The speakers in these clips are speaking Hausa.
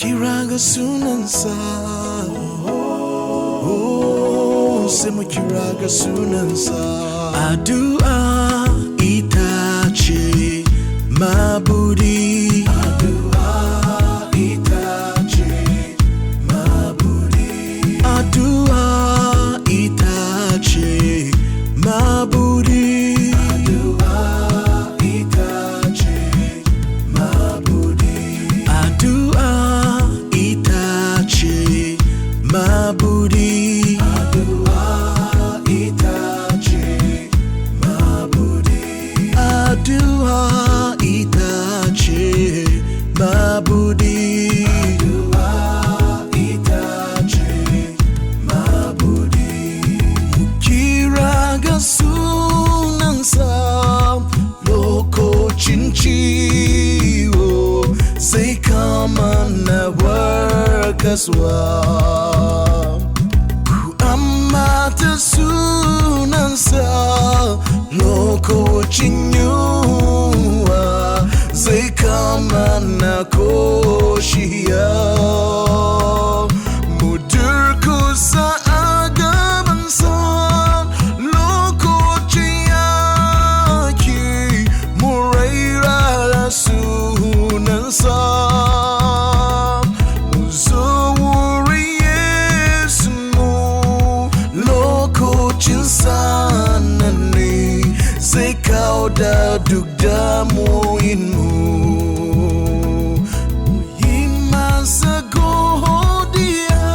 Kiraga sunansa. Oh, sema kiraga sunansa. Adua itache mabudi. Adua itache mabudi. Adua itache mabudi. Adua itache mabudi. Adua itache mabudi. Adua itache mabudi. Adua itache mabudi. Adua itache mabudi. Mukiraga sunansa loko chinchiwo say come on workaswa ku amata sunansa loko chinyuwa say come on koshia mudirku sa agabansa loko chiyaki muraira sunansa muzawuri yesmu loko chinsanani say kauda dugdamu inmu yimasa gohodia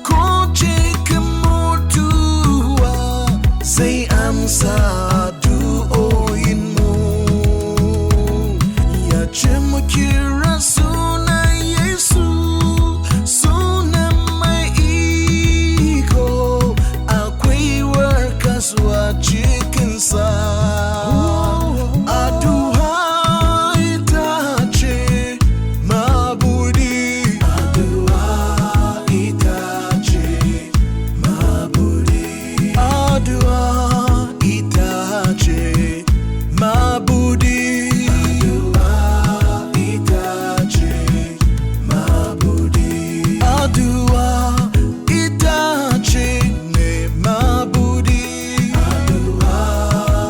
koche kamutua say amsa du inmu ya chemukira suna yesu suna mai iko akwai warkaswa cikinsa. Adua itache mabudi. Adua itache mabudi. Adua itache mabudi. Adua itache mabudi. Adua itache ne mabudi. Adua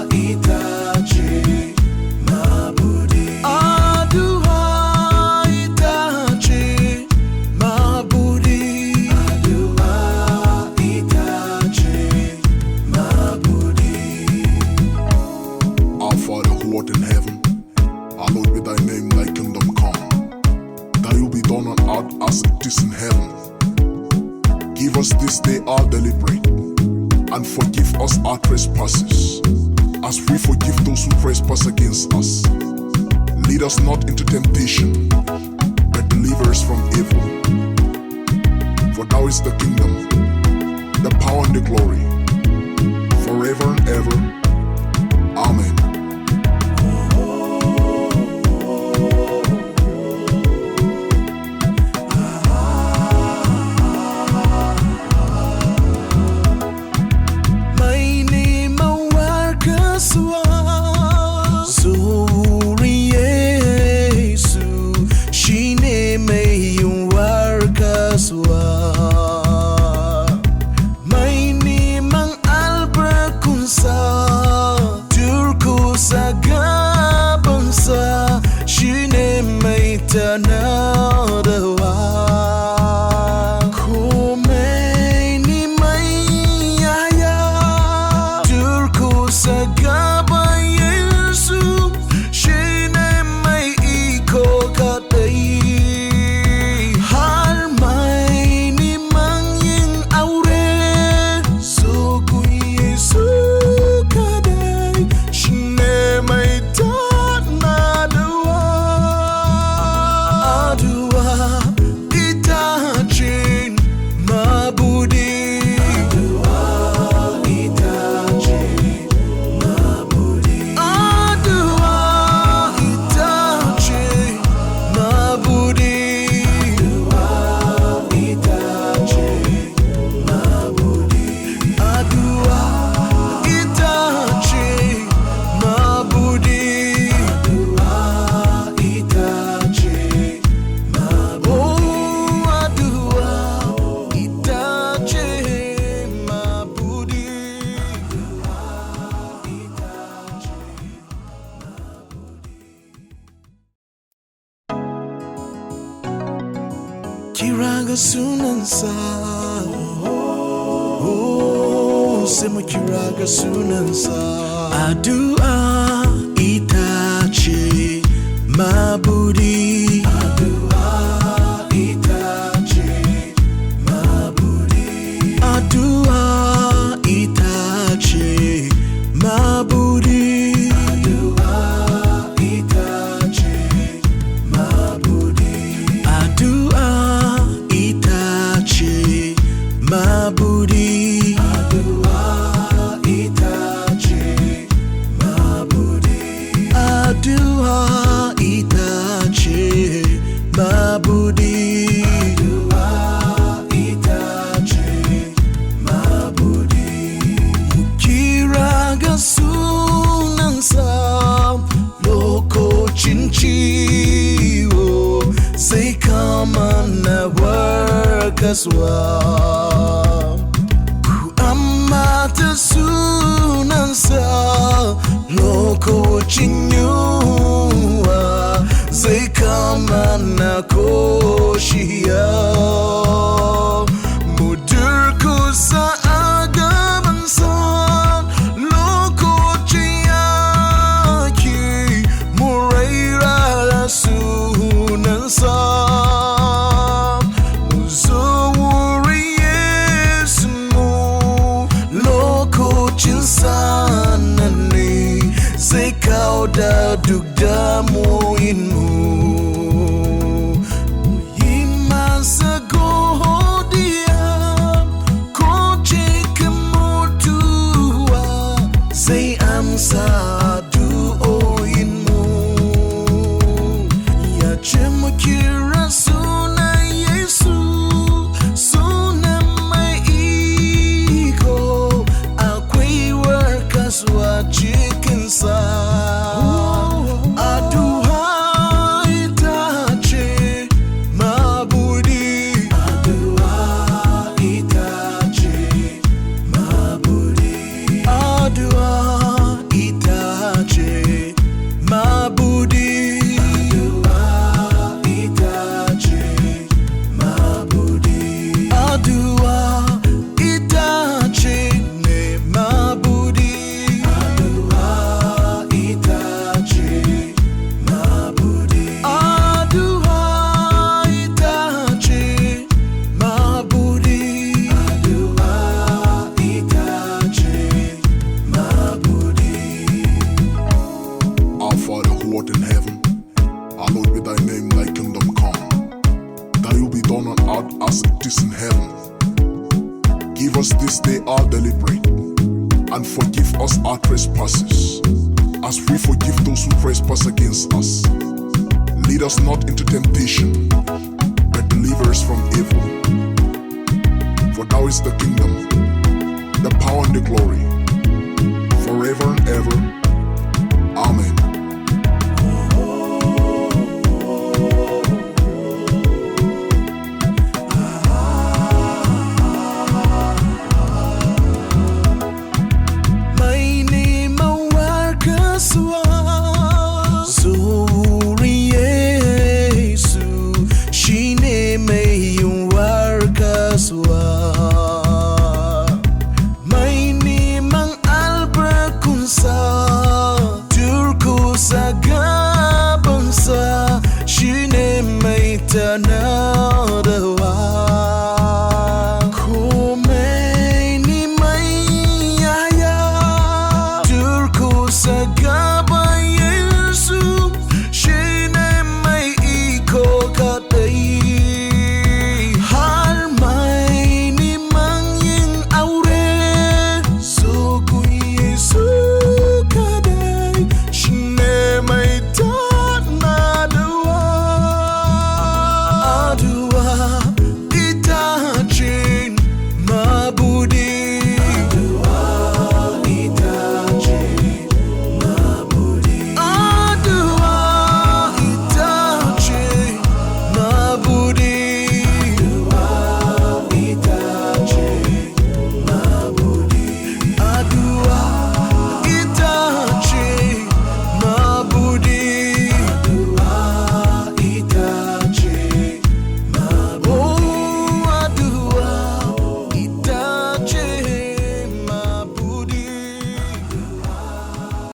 itache mabudi. Adua itache mabudi. Adua itache mabudi. Our Father who art in heaven, hallowed be thy name, thy kingdom come. Thy will be done on earth as it is in heaven. Give us this day our daily bread, and forgive us our trespasses, as we forgive those who trespass against us. Lead us not into temptation, but deliver us from evil. For thou is the kingdom, the power and the glory, forever and ever. Amen. My name warkaswa zuri yesu shine mai warkaswa. My name albarkunsa turku sagabansa shine mai tanadawa. Komai ni mai yaya turku sagaba yesu shine mai iko kadai. Har mai ni yin aure so ku yesu kadai shine mai tanadawa. Adua Kiraga sunansa. Oh, sema kiraga sunansa. Adua itache mabudi. Adua itache mabudi. Adua itache mabudi. Adua itache mabudi. Adua itache mabudi. Adua itache mabudi. Adua itache mabudi. Adua itache mabudi. Mukiraga sunansa loko chinchiwo say come on workaswa ku amata sunansa loko chinyuwa say come on koshia mudirku sa agabansa loko chiyaki muraira sunansa muzawuri yesmu loko chinsanani say kauda dugdamu inmu yimasa gohodia koche kamutua say amsa du oinmu ya chemukira suna yesu suna maiko akwi workers wa chicken sa aduha itache mabudi. Adua itache mabudi. Adua itache mabudi. Adua itache mabudi. Adua itache ne mabudi. Adua itache mabudi. Adua itache mabudi. Adua itache mabudi. Our Father who art in heaven, hallowed be thy name, thy kingdom come. Thy will be done on earth as it is in heaven. Give us this day our daily bread, and forgive us our trespasses, as we forgive those who trespass against us. Lead us not into temptation, but deliver us from evil. For thou is the kingdom, the power and the glory, forever and ever. Amen.